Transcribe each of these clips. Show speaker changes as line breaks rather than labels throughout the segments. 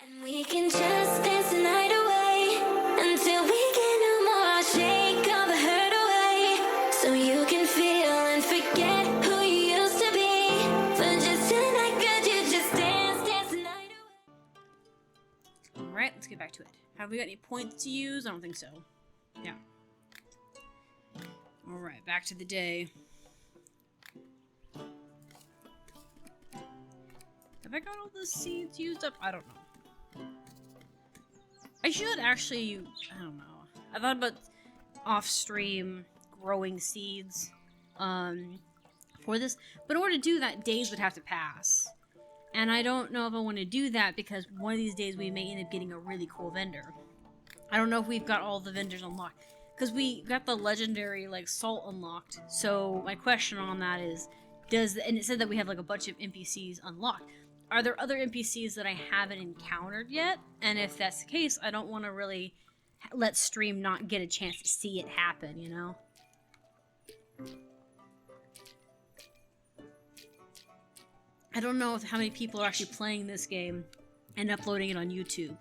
And we can just dance the night away until we can no more. Shake all the hurt away so you can feel and forget who you used to be. For just tonight, could you just dance the night away?
Alright, let's get back to it. Have we got any points to use? I don't think so. Yeah. Alright, back to the day. Have I got all the seeds used up? I don't know. I should actually, I don't know. I thought about off-stream growing seeds for this, but in order to do that, days would have to pass. And I don't know if I want to do that because one of these days we may end up getting a really cool vendor. I don't know if we've got all the vendors unlocked. Because we got the legendary, like, salt unlocked. So my question on that is, and it said that we have, like, a bunch of NPCs unlocked. Are there other NPCs that I haven't encountered yet? And if that's the case, I don't want to really let stream not get a chance to see it happen, you know? I don't know how many people are actually playing this game and uploading it on YouTube.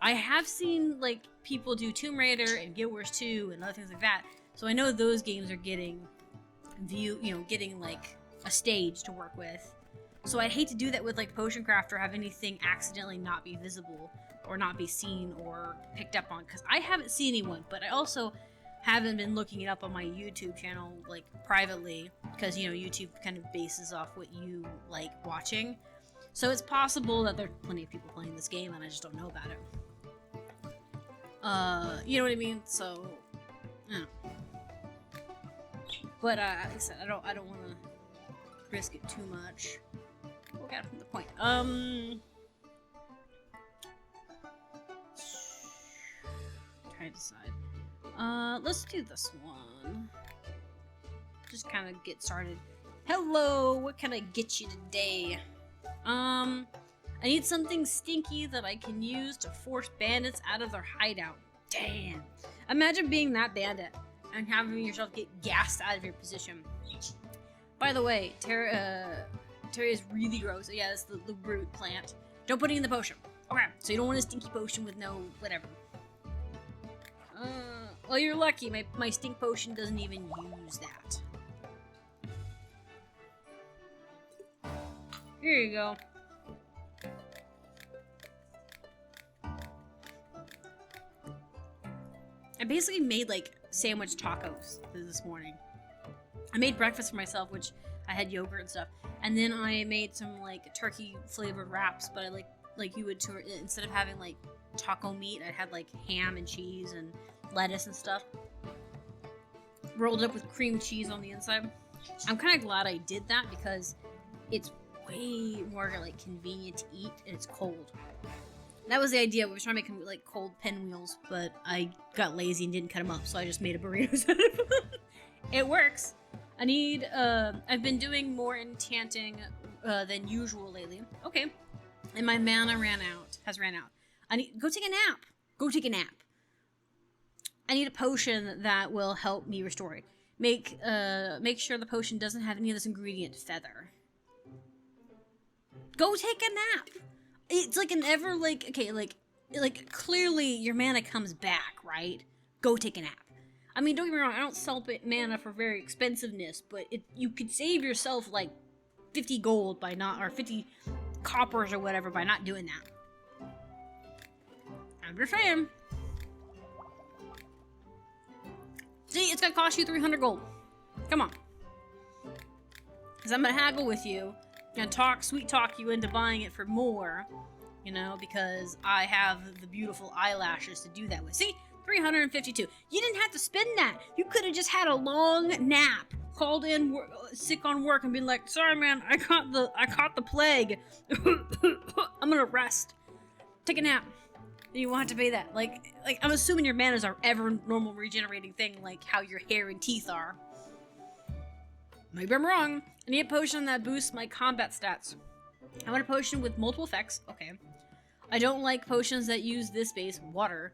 I have seen, like, people do Tomb Raider and Guild Wars 2 and other things like that. So I know those games are getting getting, like, a stage to work with. So I'd hate to do that with, like, Potion Craft or have anything accidentally not be visible or not be seen or picked up on. Because I haven't seen anyone, but I also haven't been looking it up on my YouTube channel, like, privately. Because, you know, YouTube kind of bases off what you like watching. So it's possible that there are plenty of people playing this game and I just don't know about it. You know what I mean? So, yeah. But, like I said, I don't want to risk it too much. We'll get from the point. Try to decide. Let's do this one. Just kind of get started. Hello, what can I get you today? I need something stinky that I can use to force bandits out of their hideout. Damn. Imagine being that bandit and having yourself get gassed out of your position. By the way, Terra is really gross. Yeah, it's the root plant. Don't put it in the potion. Okay, so you don't want a stinky potion with no whatever. Well, you're lucky. My stink potion doesn't even use that. Here you go. I basically made, like, sandwich tacos this morning. I made breakfast for myself, which I had yogurt and stuff. And then I made some, like, turkey-flavored wraps, but I, like you would, instead of having, like, taco meat, I had, like, ham and cheese and lettuce and stuff. Rolled up with cream cheese on the inside. I'm kind of glad I did that because it's way more, like, convenient to eat and it's cold. That was the idea. We were trying to make them like cold pinwheels, but I got lazy and didn't cut them up, so I just made a burrito out of them. It works. I need, I've been doing more enchanting than usual lately. Okay. And my mana has ran out. I need, go take a nap. Go take a nap. I need a potion that will help me restore it. Make sure the potion doesn't have any of this ingredient, feather. Go take a nap. It's like an ever, like, okay, like clearly your mana comes back, right? Go take a nap. I mean, don't get me wrong, I don't sell mana for very expensiveness, but you could save yourself, like, 50 gold by not, or 50 coppers or whatever by not doing that. I'm just saying. See, it's gonna cost you 300 gold. Come on. Because I'm gonna haggle with you. Gonna sweet talk you into buying it for more, you know, because I have the beautiful eyelashes to do that with. See, 352. You didn't have to spend that. You could have just had a long nap, called in sick on work, and been like, "Sorry, man, I caught the plague. I'm gonna rest. Take a nap." And you won't have to pay that. Like I'm assuming your manners are ever normal regenerating thing, like how your hair and teeth are. Maybe I'm wrong. I need a potion that boosts my combat stats. I want a potion with multiple effects. Okay. I don't like potions that use this base, water.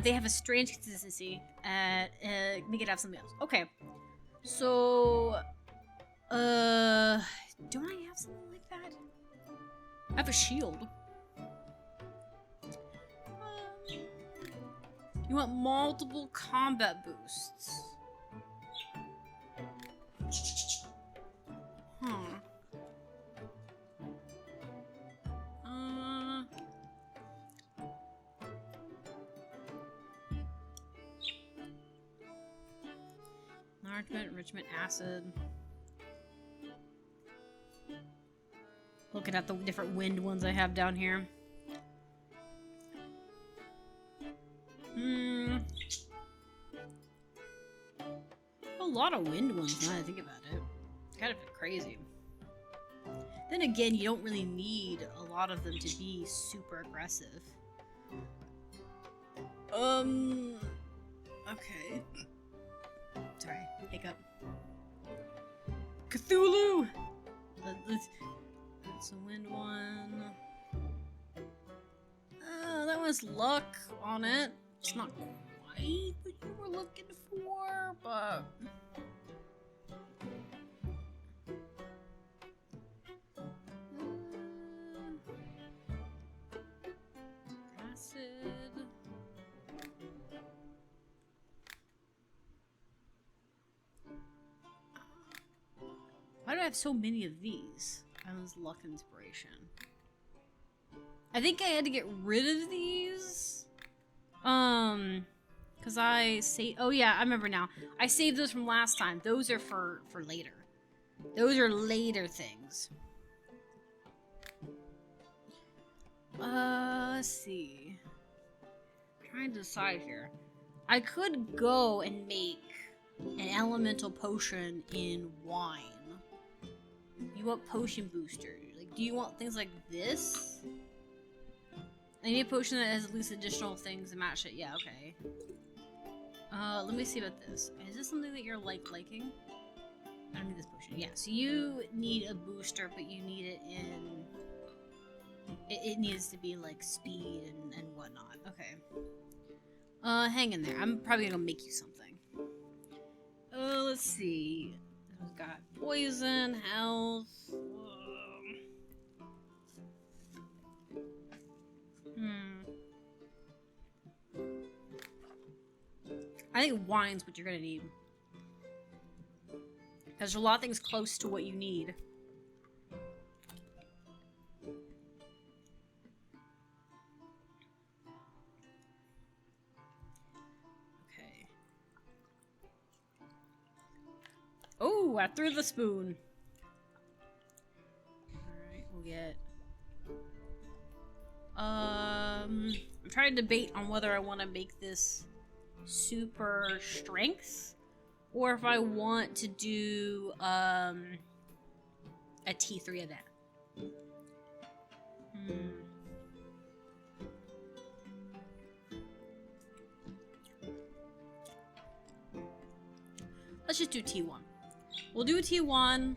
They have a strange consistency. Make it have something else. Okay. So, don't I have something like that? I have a shield. You want multiple combat boosts. Huh. Enrichment, acid. Looking at the different wind ones I have down here. A lot of wind ones now that I think about it. It's kind of crazy. Then again, you don't really need a lot of them to be super aggressive. Okay. Sorry, hiccup. Cthulhu! That's a wind one. That was luck on it. It's not quite what you were looking for, but... acid... Why do I have so many of these? Island's luck inspiration. I think I had to get rid of these. Cause oh yeah, I remember now. I saved those from last time. Those are for later. Those are later things. Let's see. I'm trying to decide here. I could go and make an elemental potion in wine. You want potion booster. Like, do you want things like this? I need a potion that has at least additional things to match it. Yeah, okay. Let me see about this. Is this something that you're liking? I don't need this potion. Yeah, so you need a booster, but you need it in... It needs to be like speed and whatnot. Okay. Hang in there. I'm probably gonna make you something. Let's see. We've got poison, health. I think wine's what you're gonna need. There's a lot of things close to what you need. Okay. Oh, I threw the spoon. Alright, we'll get... I'm trying to debate on whether I want to make this super strength or if I want to do a T3 of that. Let's just do T1. We'll do a T1.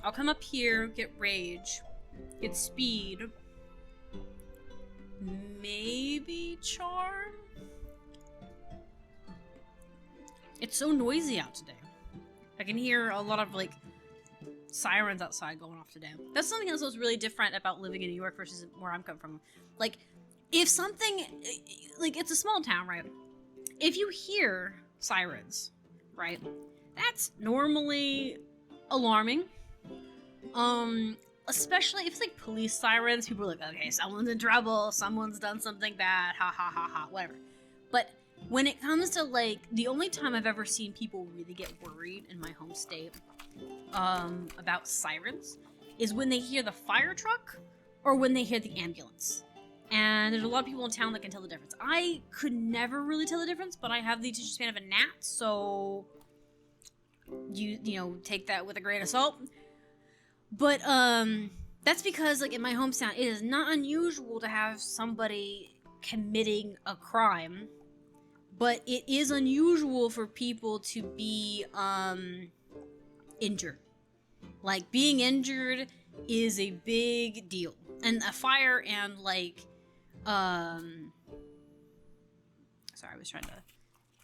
I'll come up here, get rage, get speed, maybe charm. It's so noisy out today. I can hear a lot of like sirens outside going off today. That's something else that's really different about living in New York versus where I'm coming from. Like, if something, like, it's a small town, right? If you hear sirens, right, that's normally alarming. Especially if it's like police sirens, people are like, okay, someone's in trouble, someone's done something bad, ha ha ha ha, whatever. But when it comes to like, the only time I've ever seen people really get worried in my home state about sirens is when they hear the fire truck or when they hear the ambulance. And there's a lot of people in town that can tell the difference. I could never really tell the difference, but I have the attention span of a gnat, so you know, take that with a grain of salt. But that's because like in my hometown, it is not unusual to have somebody committing a crime, but it is unusual for people to be injured. Like, being injured is a big deal. And a fire and like sorry, I was trying to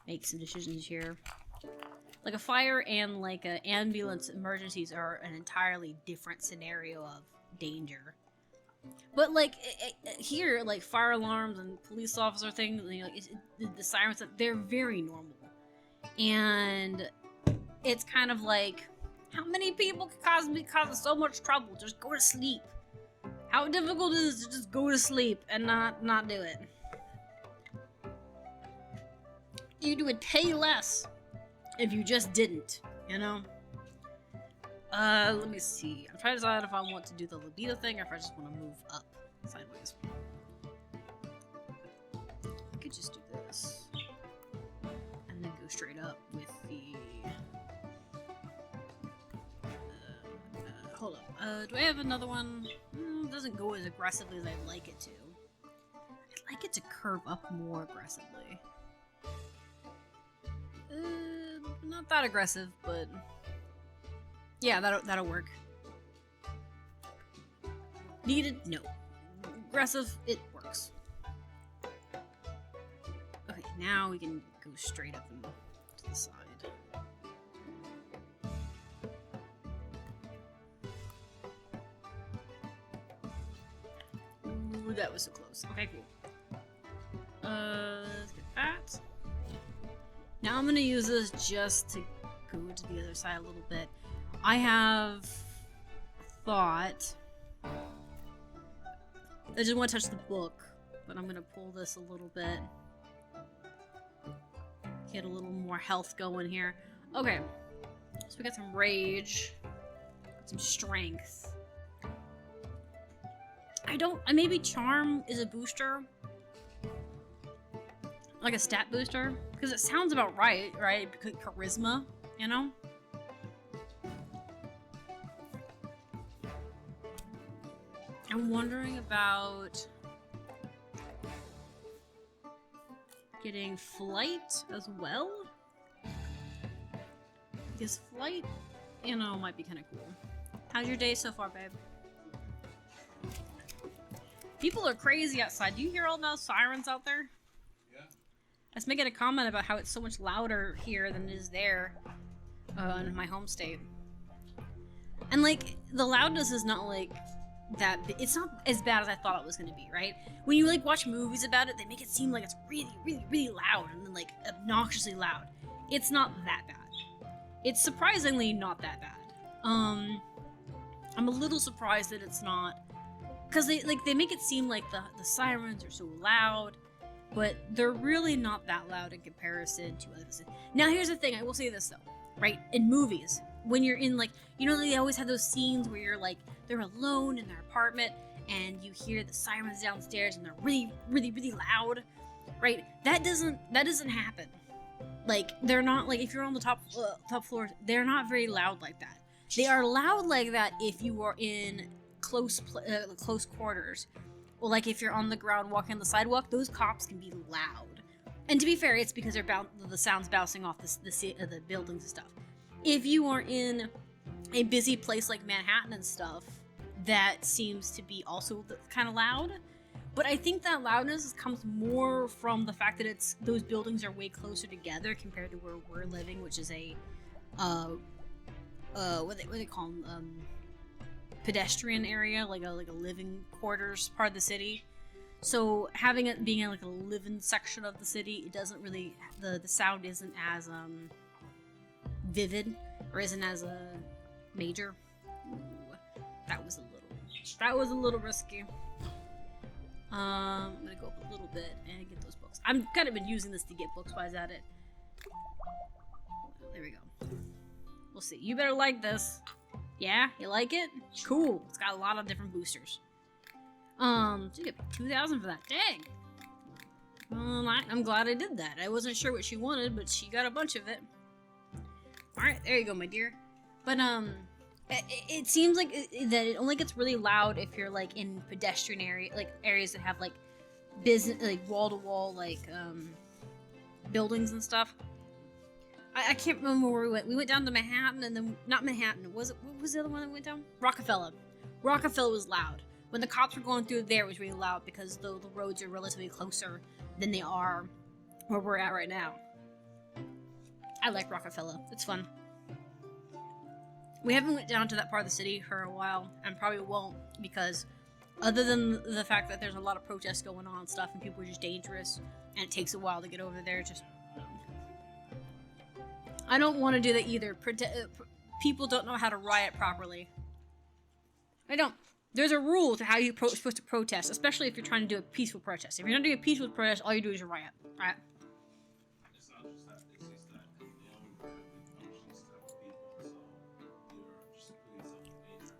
make some decisions here. Like, a fire and like ambulance emergencies are an entirely different scenario of danger. But like here, like fire alarms and police officer things, you know, the sirens, they're very normal, and it's kind of like, how many people can cause so much trouble? Just go to sleep. How difficult it is to just go to sleep and not do it. You do would pay less if you just didn't, you know? Let me see. I'm trying to decide if I want to do the libido thing or if I just want to move up sideways. I could just do this. And then go straight up with the... hold up. Do I have another one? It doesn't go as aggressively as I'd like it to. I'd like it to curve up more aggressively. Not that aggressive, but yeah, that'll work. Needed? No. Aggressive? It works. Okay, now we can go straight up and to the side. Ooh, that was so close. Okay, cool. Let's get that. Now I'm gonna use this just to go to the other side a little bit. I have thought... I just want to touch the book, but I'm gonna pull this a little bit. Get a little more health going here. Okay, so we got some rage, some strength. Maybe charm is a booster. Like a stat booster? Because it sounds about right? Because charisma, you know? I'm wondering about getting flight as well. Because flight, you know, might be kind of cool. How's your day so far, babe? People are crazy outside. Do you hear all those sirens out there? I was making a comment about how it's so much louder here than it is there in my home state. And, like, the loudness is not, like, that... It's not as bad as I thought it was going to be, right? When you, like, watch movies about it, they make it seem like it's really, really, really loud and then, like, obnoxiously loud. It's not that bad. It's surprisingly not that bad. I'm a little surprised that it's not... Because they make it seem like the sirens are so loud... But they're really not that loud in comparison to others. Now, here's the thing. I will say this, though. Right? In movies, when you're in, like... You know, they always have those scenes where you're, like... They're alone in their apartment, and you hear the sirens downstairs, and they're really, really, really loud. Right? That doesn't happen. Like, they're not... Like, if you're on the top floor, they're not very loud like that. They are loud like that if you are in close quarters. Well, like if you're on the ground walking on the sidewalk, those cops can be loud. And to be fair, it's because the sound's bouncing off the buildings and stuff. If you are in a busy place like Manhattan and stuff, that seems to be also kind of loud. But I think that loudness comes more from the fact that those buildings are way closer together compared to where we're living, which is a what they call them, pedestrian area, like a living quarters part of the city. So having it being in like a living section of the city, it doesn't really the sound isn't as vivid or isn't as major. Ooh, that was a little risky. I'm gonna go up a little bit and get those books. I'm kind of been using this to get books while I was at it. There we go. We'll see. You better like this. Yeah, you like it? Cool. It's got a lot of different boosters. So you get 2,000 for that. Dang. I'm glad I did that. I wasn't sure what she wanted, but she got a bunch of it. Alright, there you go, my dear. But, it seems like that it only gets really loud if you're, like, in pedestrian areas that have, like, business, like, wall-to-wall, like, buildings and stuff. I can't remember where we went. We went down to Manhattan, and then... Not Manhattan. What was the other one that we went down? Rockefeller. Rockefeller was loud. When the cops were going through there, it was really loud because the roads are relatively closer than they are where we're at right now. I like Rockefeller. It's fun. We haven't went down to that part of the city for a while, and probably won't because other than the fact that there's a lot of protests going on and stuff, and people are just dangerous, and it takes a while to get over there. Just, I don't want to do that either. People don't know how to riot properly. I don't. There's a rule to how you're supposed to protest, especially if you're trying to do a peaceful protest. If you're not doing a peaceful protest, all you do is you riot, right?
It's not just that, it's just that the only part of the emotions type of people, so you're just putting yourself in danger against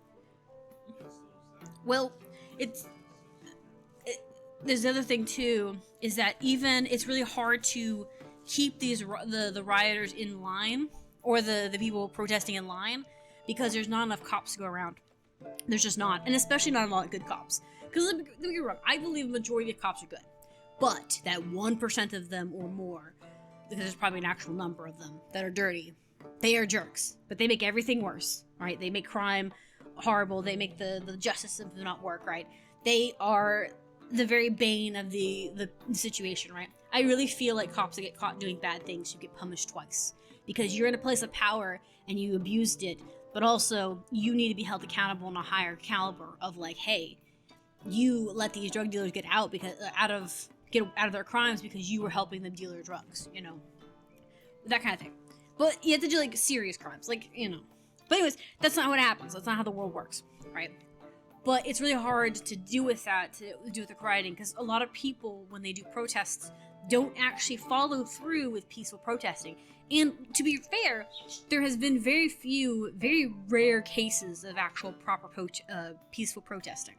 those that.
Well, there's the other thing too, is that even it's really hard to keep the rioters in line, or the people protesting in line, because there's not enough cops to go around. There's just not, and especially not a lot of good cops. Because let me get wrong, I believe the majority of cops are good, but that 1% of them or more, because there's probably an actual number of them that are dirty, they are jerks. But they make everything worse, right? They make crime horrible. They make the justice system not work, right? They are the very bane of the situation, right? I really feel like cops that get caught doing bad things should get punished twice, because you're in a place of power and you abused it. But also, you need to be held accountable on a higher caliber of like, hey, you let these drug dealers get out out of their crimes because you were helping them deal their drugs, you know, that kind of thing. But you have to do like serious crimes, like, you know. But anyways, that's not what happens. That's not how the world works, right? But it's really hard to do with that, to do with the rioting, because a lot of people, when they do protests, don't actually follow through with peaceful protesting. And to be fair, there has been very rare cases of actual proper peaceful protesting,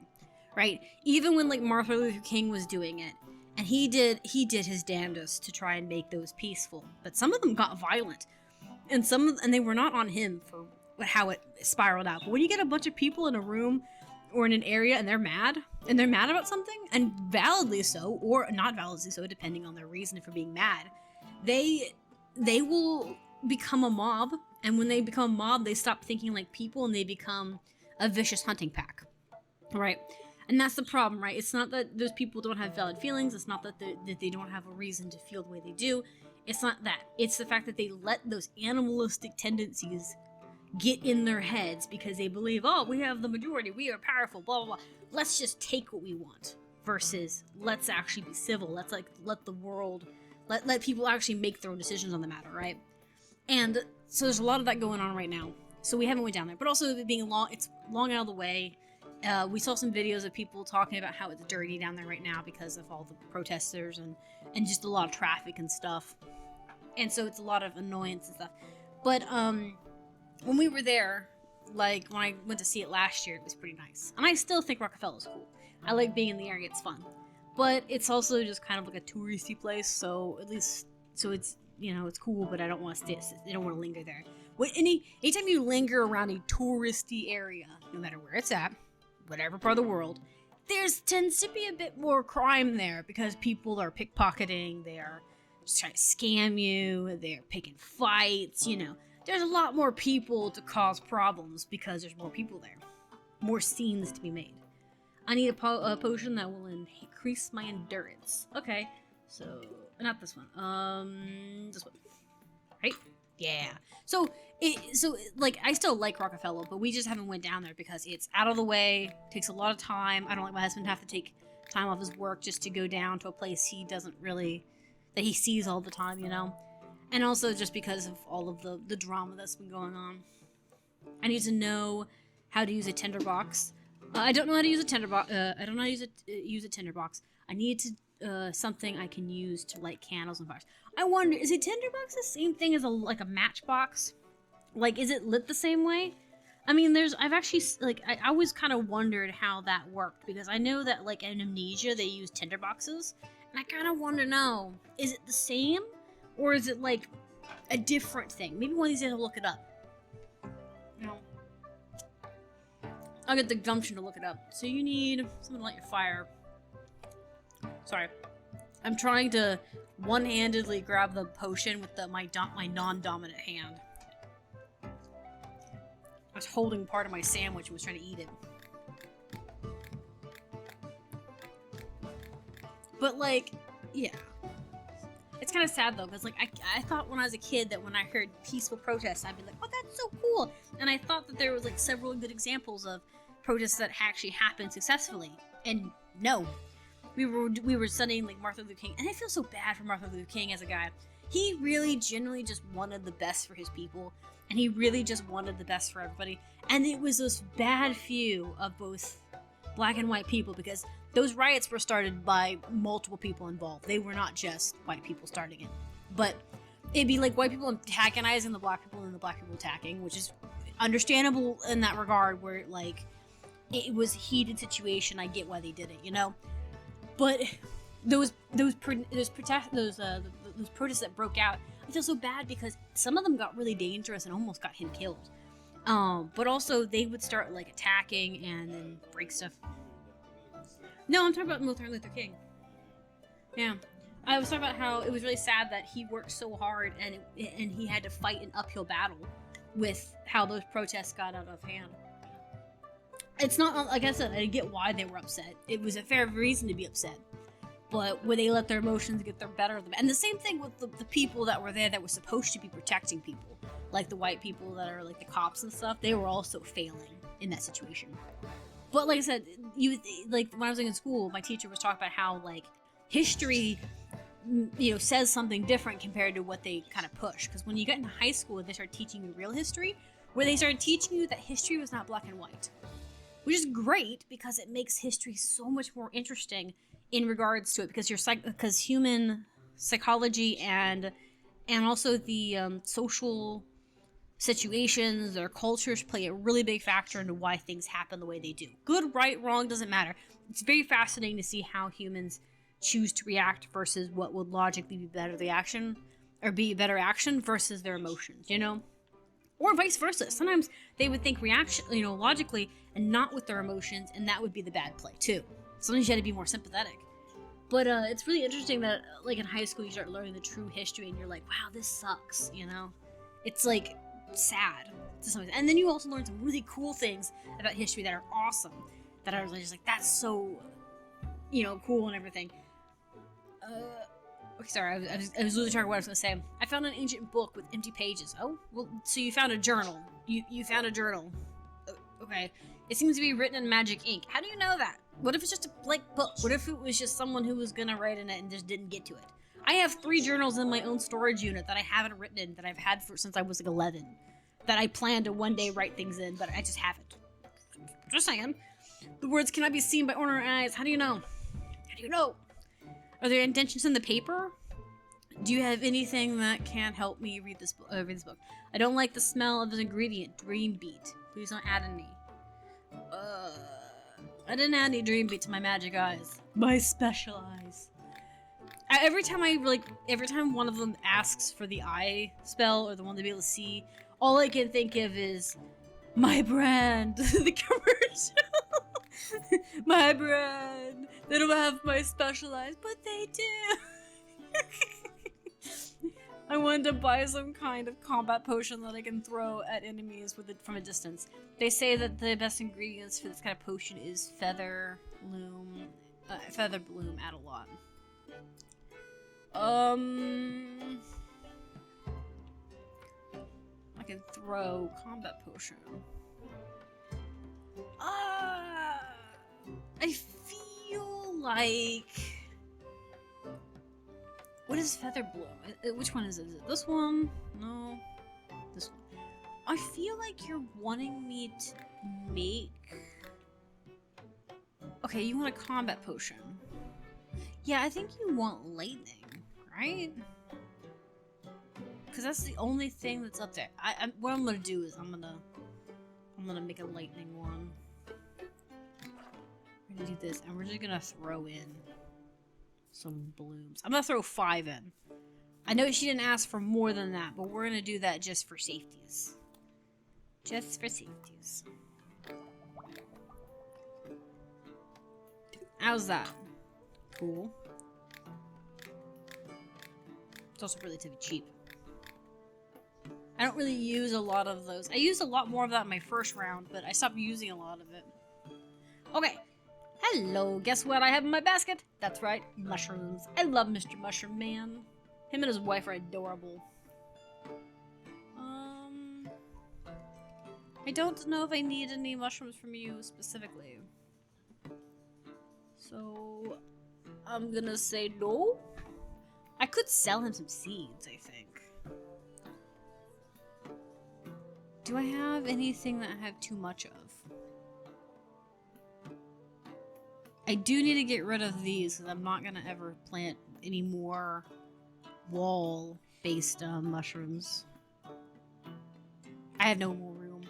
right? Even when like Martin Luther King was doing it, and he did his damnedest to try and make those peaceful, but some of them got violent, and they were not on him for how it spiraled out. But when you get a bunch of people in a room or in an area and they're mad about something, and validly so, or not validly so, depending on their reason for being mad, they will become a mob, and when they become a mob, they stop thinking like people and they become a vicious hunting pack, right? And that's the problem, right? It's not that those people don't have valid feelings, it's not that they don't have a reason to feel the way they do, it's not that. It's the fact that they let those animalistic tendencies get in their heads because they believe, oh, we have the majority, we are powerful, blah, blah, blah. Let's just take what we want, versus let's actually be civil. Let's like let the world, let people actually make their own decisions on the matter, right? And so there's a lot of that going on right now. So we haven't went down there, but also it being it's long out of the way. We saw some videos of people talking about how it's dirty down there right now because of all the protesters and just a lot of traffic and stuff. And so it's a lot of annoyance and stuff. But when we were there, like when I went to see it last year, it was pretty nice. And I still think Rockefeller's cool. I like being in the area, it's fun. But it's also just kind of like a touristy place, so at least, so it's, you know, it's cool, but I don't want to I don't want to linger there. Anytime you linger around a touristy area, no matter where it's at, whatever part of the world, tends to be a bit more crime there, because people are pickpocketing, they are just trying to scam you, they're picking fights, you know. There's a lot more people to cause problems because there's more people there. More scenes to be made. I need a potion that will increase my endurance. Okay, so not this one. This one, right? Yeah. So like I still like Rockefeller, but we just haven't went down there because it's out of the way. Takes a lot of time. I don't like my husband to have to take time off his work just to go down to a place he doesn't really, that he sees all the time, you know. And also just because of all of the drama that's been going on. I need to know how to use a tinderbox. I don't know how to use a tinderbox. I don't know how to use a tinderbox. I need to something I can use to light candles and fires. I wonder, is a tinderbox the same thing as a matchbox? Like, is it lit the same way? I mean, I've actually, like, I always kind of wondered how that worked, because I know that, like, in Amnesia, they use tinderboxes, and I kind of want to know, is it the same, or is it, like, a different thing? Maybe one of these days I'll look it up. You know? I'll get the gumption to look it up. So you need something to light your fire. Sorry. I'm trying to one-handedly grab the potion with my non-dominant hand. I was holding part of my sandwich and was trying to eat it. But, like, yeah. It's kind of sad, though, because, like, I thought when I was a kid that when I heard peaceful protests, I'd be like, oh, that's so cool. And I thought that there was, like, several good examples of protests that actually happened successfully. And no, we were studying like Martin Luther King, and I feel so bad for Martin Luther King as a guy. He really genuinely just wanted the best for his people, and he really just wanted the best for everybody. And it was this bad few of both black and white people, because those riots were started by multiple people involved. They were not just white people starting it. But it'd be like white people antagonizing the black people and the black people attacking, which is understandable in that regard, where like it was a heated situation. I get why they did it, you know. But those protests that broke out, I feel so bad because some of them got really dangerous and almost got him killed. But also they would start like attacking and then break stuff. No, I'm talking about Martin Luther King. Yeah. I was talking about how it was really sad that he worked so hard and he had to fight an uphill battle with how those protests got out of hand. It's not, like I said, I get why they were upset. It was a fair reason to be upset. But when they let their emotions get the better of them. And the same thing with the people that were there that were supposed to be protecting people. Like the white people that are like the cops and stuff. They were also failing in that situation. But like I said, like when I was in school, my teacher was talking about how like history, you know, says something different compared to what they kind of push. Because when you get into high school, they start teaching you real history, where they started teaching you that history was not black and white. Which is great because it makes history so much more interesting in regards to it, because human psychology and also the social situations or cultures play a really big factor into why things happen the way they do. Good, right, wrong, doesn't matter. It's very fascinating to see how humans choose to react versus what would logically be better action versus their emotions, you know? Or vice versa. Sometimes they would think reaction, you know, logically and not with their emotions, and that would be the bad play too. Sometimes you had to be more sympathetic. But it's really interesting that, like, in high school, you start learning the true history, and you're like, wow, this sucks, you know? It's, like, sad to some extent. And then you also learn some really cool things about history that are awesome, that are just like, that's so, you know, cool and everything. Okay, sorry, I was losing track of what I was going to say. I found an ancient book with empty pages. Oh, well, so you found a journal. You found a journal. Okay. It seems to be written in magic ink. How do you know that? What if it's just a blank book? What if it was just someone who was going to write in it and just didn't get to it? I have 3 journals in my own storage unit that I haven't written in, that I've had since I was like 11. That I plan to one day write things in, but I just haven't. Just saying. The words cannot be seen by ordinary eyes. How do you know? How do you know? Are there indentions in the paper? Do you have anything that can help me read this book? I don't like the smell of this ingredient, dream beet. Please don't add any. I didn't add any dream beet to my magic eyes. My special eyes. Every time one of them asks for the eye spell or the one to be able to see, all I can think of is my brand, the commercial. My brand. They don't have my special eyes, but they do. I wanted to buy some kind of combat potion that I can throw at enemies from a distance. They say that the best ingredients for this kind of potion is feather bloom, add a lot. I can throw combat potion. I feel like... What is feather bloom? Which one is it? Is it this one? No. This one. I feel like you're wanting me to make... Okay, you want a combat potion. Yeah, I think you want lightning, right? Because that's the only thing that's up there. What I'm gonna do is I'm gonna make a lightning one. We're gonna do this, and we're just gonna throw in some blooms. I'm gonna throw 5 in. I know she didn't ask for more than that, but we're gonna do that just for safeties. Just for safeties. How's that? Cool. It's also relatively cheap. I don't really use a lot of those. I used a lot more of that in my first round, but I stopped using a lot of it. Okay. Hello, guess what I have in my basket? That's right, mushrooms. I love Mr. Mushroom Man. Him and his wife are adorable. I don't know if I need any mushrooms from you specifically. So I'm gonna say no. I could sell him some seeds, I think. Do I have anything that I have too much of? I do need to get rid of these because I'm not gonna ever plant any more wall-based mushrooms. I have no more room.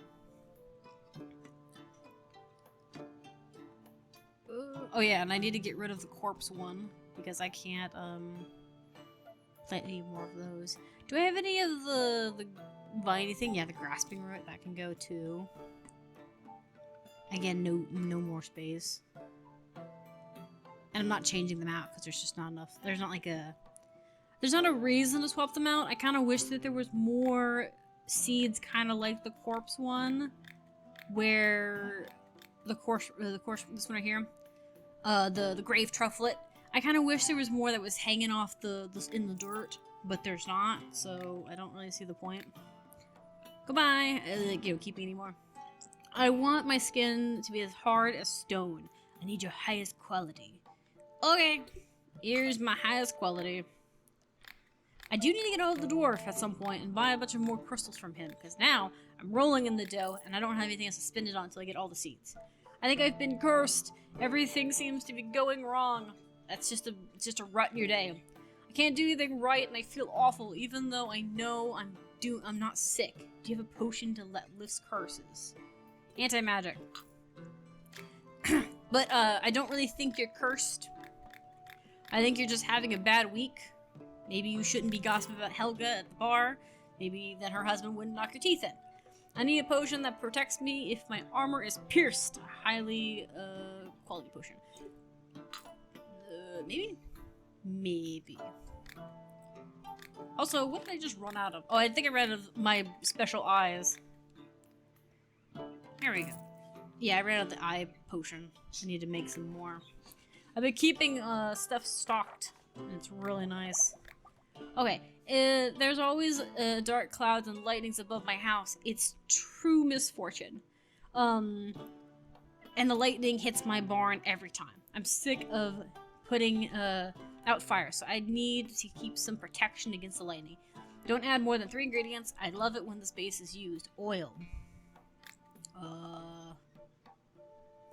Oh yeah, and I need to get rid of the corpse one because I can't plant any more of those. Do I have any of the viney thing? Yeah, the grasping root that can go too. Again, no more space. And I'm not changing them out because there's just not enough. There's not a reason to swap them out. I kind of wish that there was more seeds, kind of like the corpse one, where the course this one right here, the grave trufflet. I kind of wish there was more that was hanging off in the dirt, but there's not. So I don't really see the point. Goodbye. Keep eating more. I want my skin to be as hard as stone. I need your highest quality. Okay, here's my highest quality. I do need to get out of the dwarf at some point and buy a bunch of more crystals from him, because now I'm rolling in the dough and I don't have anything else to spend it on until I get all the seeds. I think I've been cursed. Everything seems to be going wrong. That's just a rut in your day. I can't do anything right and I feel awful, even though I know I'm not sick. Do you have a potion to lift curses? Anti-magic. But I don't really think you're cursed. I think you're just having a bad week. Maybe you shouldn't be gossiping about Helga at the bar. Maybe then her husband wouldn't knock your teeth in. I need a potion that protects me if my armor is pierced. A highly quality potion. Maybe. Also, what did I just run out of? Oh, I think I ran out of my special eyes. There we go. Yeah, I ran out of the eye potion. I need to make some more. I've been keeping stuff stocked, and it's really nice. Okay, there's always dark clouds and lightnings above my house. It's true misfortune. And the lightning hits my barn every time. I'm sick of putting out fire, so I need to keep some protection against the lightning. Don't add more than 3 ingredients. I love it when the space is used. Oil.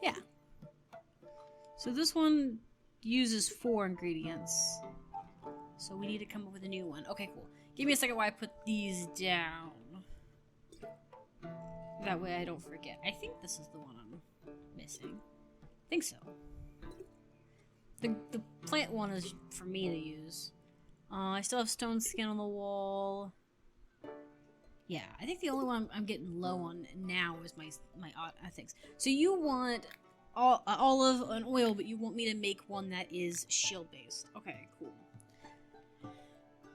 Yeah. So this one uses 4 ingredients. So we need to come up with a new one. Okay, cool. Give me a second while I put these down. That way I don't forget. I think this is the one I'm missing. I think so. The plant one is for me to use. I still have stone skin on the wall. Yeah, I think the only one I'm getting low on now is my things. So you want olive and oil, but you want me to make one that is shield based. Okay, cool.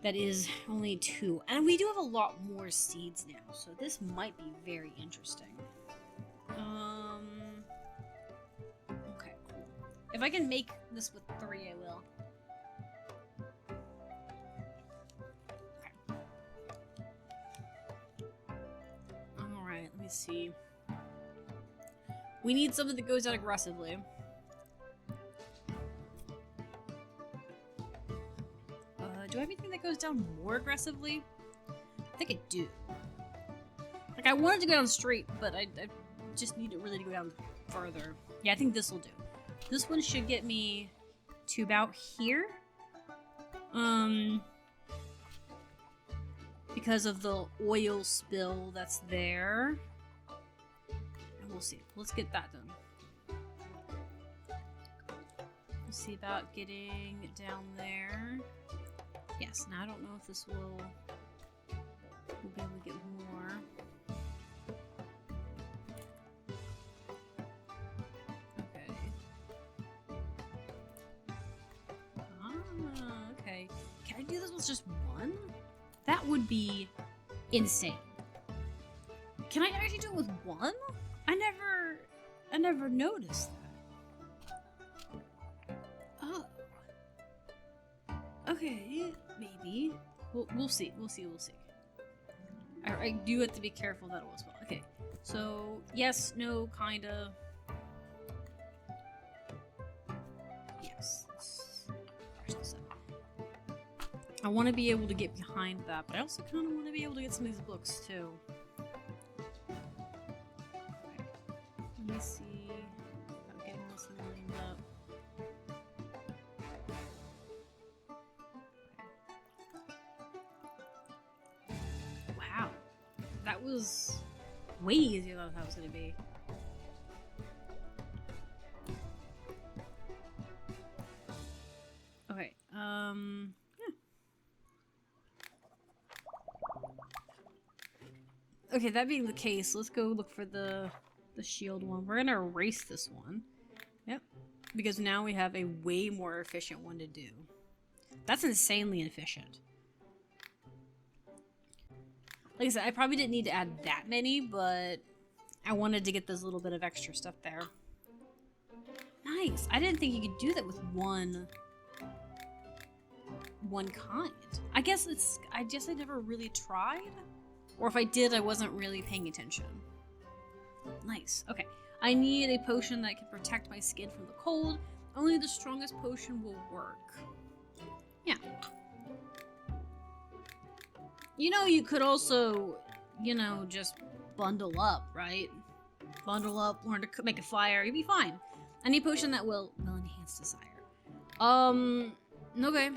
That is only 2. And we do have a lot more seeds now, so this might be very interesting. Okay, cool. If I can make this with 3, I will. Okay. Alright, let me see. We need something that goes out aggressively. Do I have anything that goes down more aggressively? I think I do. Like, I wanted to go down straight, but I just need it really to go down further. Yeah, I think this will do. This one should get me to about here. Because of the oil spill that's there. And we'll see. Let's get that done. We'll see about getting it down there. Yes, now I don't know if this will be able to get more. Okay. Okay. Can I do this with just 1? That would be insane. Can I actually do it with 1? I never noticed that. Oh. Okay, maybe. We'll see. I do have to be careful of that as well. Okay, so yes, no, kinda. I want to be able to get behind that, but I also kind of want to be able to get some of these books too. Okay. Let me see if I'm getting this lined up. Wow, that was way easier than I thought it was going to be. Okay, yeah. Okay, that being the case, let's go look for the shield one. We're gonna erase this one. Yep. Because now we have a way more efficient one to do. That's insanely inefficient. Like I said, I probably didn't need to add that many, but I wanted to get this little bit of extra stuff there. Nice. I didn't think you could do that with one kind. I guess I never really tried. Or if I did, I wasn't really paying attention. Nice. Okay. I need a potion that can protect my skin from the cold. Only the strongest potion will work. Yeah. You know, you could also, you know, just bundle up, right? Bundle up, learn to make a fire, you'll be fine. I need a potion that will enhance desire. Okay.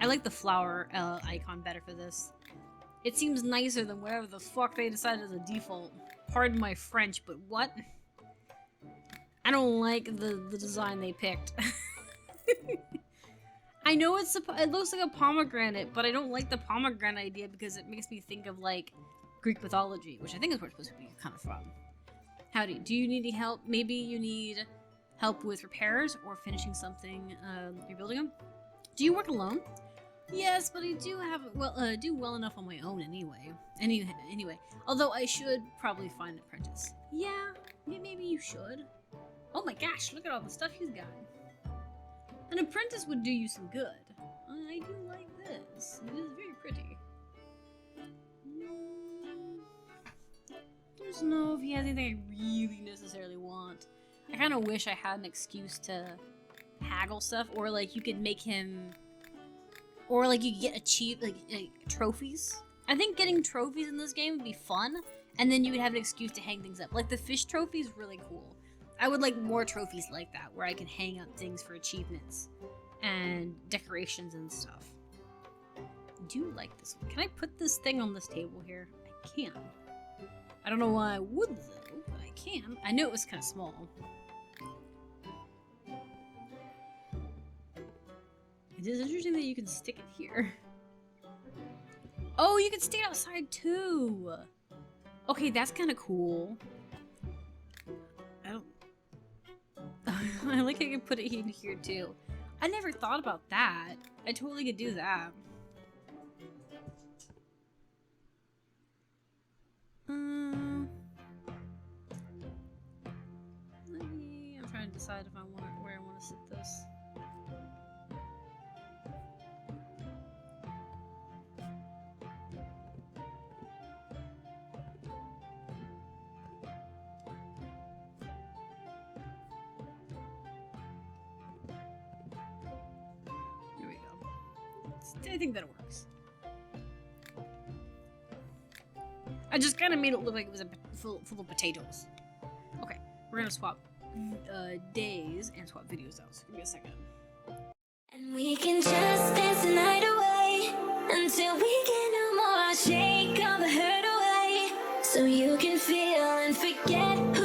I like the flower icon better for this. It seems nicer than whatever the fuck they decided as a default. Pardon my French, but what? I don't like the design they picked. I know it looks like a pomegranate, but I don't like the pomegranate idea because it makes me think of like Greek mythology, which I think is where it's supposed to be kind of from. Howdy, do you need any help? Maybe you need help with repairs or finishing something you're building them? Do you work alone? Yes, but I do do well enough on my own anyway. Anyway, although I should probably find an apprentice. Yeah, maybe you should. Oh my gosh, look at all the stuff he's got. An apprentice would do you some good. I do like this. It is very pretty. Just know if he has anything I really necessarily want. I kind of wish I had an excuse to haggle stuff, or like you could make him, or like you could get like trophies. I think getting trophies in this game would be fun, and then you would have an excuse to hang things up. Like the fish trophy is really cool. I would like more trophies like that, where I can hang up things for achievements and decorations and stuff. I do like this one. Can I put this thing on this table here? I can. I don't know why I would though, but I can. I knew it was kind of small. It is interesting that you can stick it here. Oh, you can stick it outside too. Okay, that's kind of cool. I like how you can put it in here too. I never thought about that. I totally could do that. I'm trying to decide if where I want to sit this. I think that works. I just kind of made it look like it was full of potatoes. Okay, we're gonna swap days and swap videos out. So give me a second.
And we can just dance the night away until we get no more. I'll shake all the hurt away so you can feel and forget who